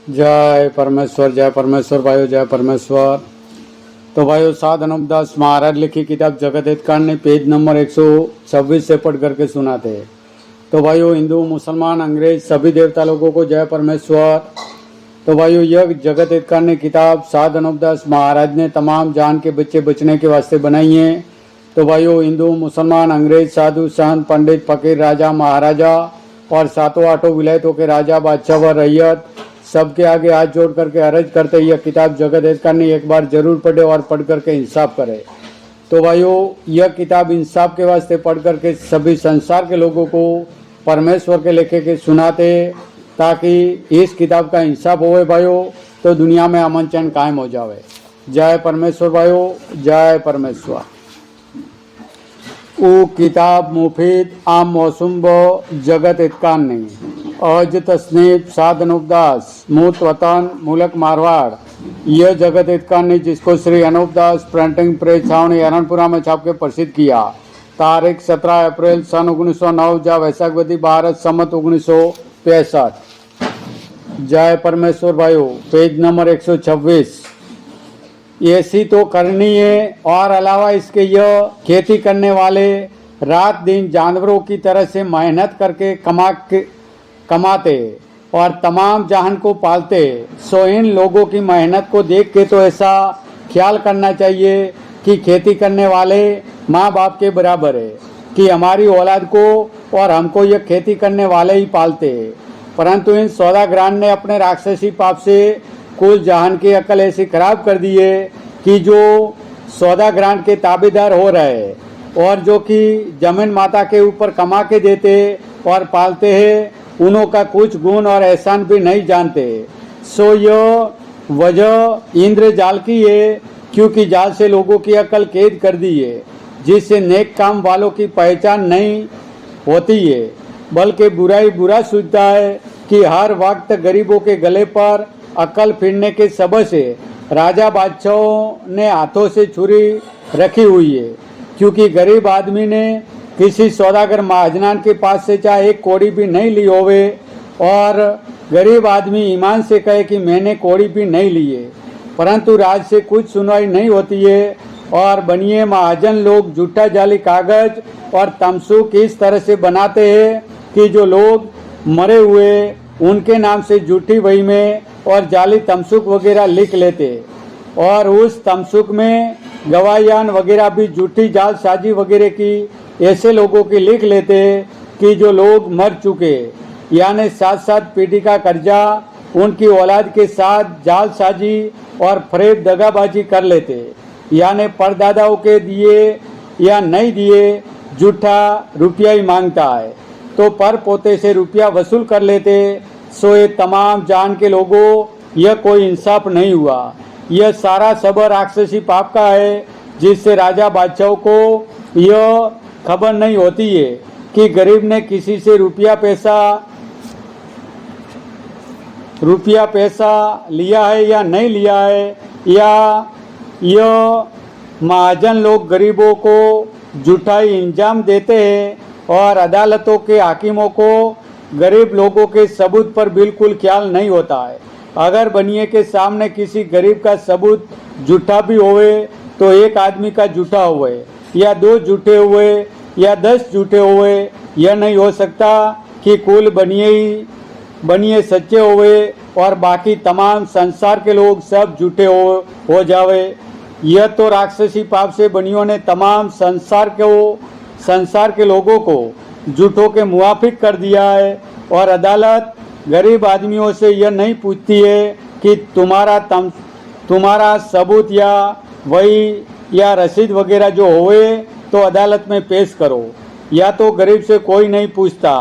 जय परमेश्वर भाइयों, जय परमेश्वर। तो भाइयों, साध अनुपदास महाराज लिखी किताब जगत हित कांड ने पेज नंबर 126 से पढ़ करके सुनाते। तो भाइयों, हिंदू, मुसलमान, अंग्रेज सभी देवता लोगों को जय परमेश्वर। तो भाइयों, यह जगत हित कांड ने किताब साध अनुपदास महाराज ने तमाम जान के बच्चे बचने के वास्ते बनाई है। तो भाइयों, हिंदू, मुसलमान, अंग्रेज, साधु, संत, पंडित, फकीर, राजा, महाराजा और सातों आठों विलायतों के राजा, बादशाह व रैयत सबके आगे हाथ जोड़ करके अर्ज करते यह किताब जगत हित कांड एक बार जरूर पढ़े और पढ़ करके इंसाफ करे। तो भाइयों, यह किताब इंसाफ के वास्ते पढ़ करके सभी संसार के लोगों को परमेश्वर के लेखे के सुनाते, ताकि इस किताब का इंसाफ होवे भाइयों, तो दुनिया में अमन चैन कायम हो जावे। जय परमेश्वर भाइयों, जय परमेश्वर। वो किताब मुफीद आम मौसम व जगत हित कांड नहीं अज तस्नीफ साध अनुपदास मूत वतन मुलक मारवाड़। यह जगत हित कांड ने जिसको श्री अनुपदास प्रिंटिंग प्रेस छावनी अरनपुरा में छाप के प्रसिद्ध किया। तारीख 17 अप्रैल सन 1909 जा वैशाख वदी भारत सम्मत 1965। जय परमेश्वर भाइयों, पेज नंबर 126। ऐसी तो करनी है और अलावा इसके यह खेती करने वाले रात दिन जानवरों की तरह से मेहनत करके कमाते और तमाम जहान को पालते। सो इन लोगों की मेहनत को देख के तो ऐसा ख्याल करना चाहिए कि खेती करने वाले माँ बाप के बराबर है, कि हमारी औलाद को और हमको ये खेती करने वाले ही पालते। परंतु इन सौदागरान ने अपने राक्षसी पाप से कुल जहान की अकल ऐसी खराब कर दी है कि जो सौदागरान के ताबेदार हो रहे और जो कि जमीन माता के ऊपर कमा के देते और पालते हैं, उनका कुछ गुण और एहसान भी नहीं जानते। सो यह वजह इंद्र जाल की है, क्योंकि जाल से लोगों की अकल कैद कर दी है, जिससे नेक काम वालों की पहचान नहीं होती है, बल्कि बुराई बुरा सूझता है कि हर वक्त गरीबों के गले पर अकल फिरने के सबब से राजा बादशाहों ने हाथों से छुरी रखी हुई है। क्योंकि गरीब आदमी ने किसी सौदागर महाजनान के पास से चाहे एक कौड़ी भी नहीं ली होवे और गरीब आदमी ईमान से कहे कि मैंने कौड़ी भी नहीं ली है, परंतु राज से कुछ सुनवाई नहीं होती है और बनिए महाजन लोग झूठा जाली कागज और तमसुक इस तरह से बनाते हैं कि जो लोग मरे हुए उनके नाम से झूठी वही में और जाली तमसुक वगैरह लिख लेते और उस तमसुक में गवायान वगैरह भी झूठी जाल साजी वगैरह की ऐसे लोगों की लिख लेते कि जो लोग मर चुके, यानी 7-7 पीढ़ी का कर्जा उनकी औलाद के साथ जाल साजी और फरेब दगाबाजी कर लेते, यानी परदादाओं के दिए या नहीं दिए झूठा रुपया ही मांगता है तो पर पोते से रुपया वसूल कर लेते। सो ये तमाम जान के लोगों, यह कोई इंसाफ नहीं हुआ। यह सारा सब राक्षसी पाप का है, जिससे राजा बादशाहों को यह खबर नहीं होती है कि गरीब ने किसी से रुपया पैसा लिया है या नहीं लिया है, या यह महाजन लोग गरीबों को झूठा इंजाम देते हैं और अदालतों के हाकिमों को गरीब लोगों के सबूत पर बिल्कुल ख्याल नहीं होता है। अगर बनिए के सामने किसी गरीब का सबूत झूठा भी होवे तो एक आदमी का झूठा हुए या 2 झूठे हुए या 10 झूठे हुए, यह नहीं हो सकता कि कुल बनिए सच्चे हुए और बाकी तमाम संसार के लोग सब झूठे हो जावे। यह तो राक्षसी पाप से बनियों ने तमाम संसार के लोगों को झूठों के मुवाफिक कर दिया है और अदालत गरीब आदमियों से यह नहीं पूछती है कि तुम्हारा सबूत या वही या रसीद वगैरह जो होवे तो अदालत में पेश करो, या तो गरीब से कोई नहीं पूछता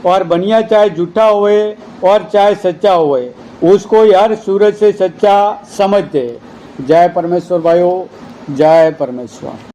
और बनिया चाहे झूठा होवे और चाहे सच्चा होवे, उसको हर सूरत से सच्चा समझते। जय परमेश्वर भाइयों, जय परमेश्वर।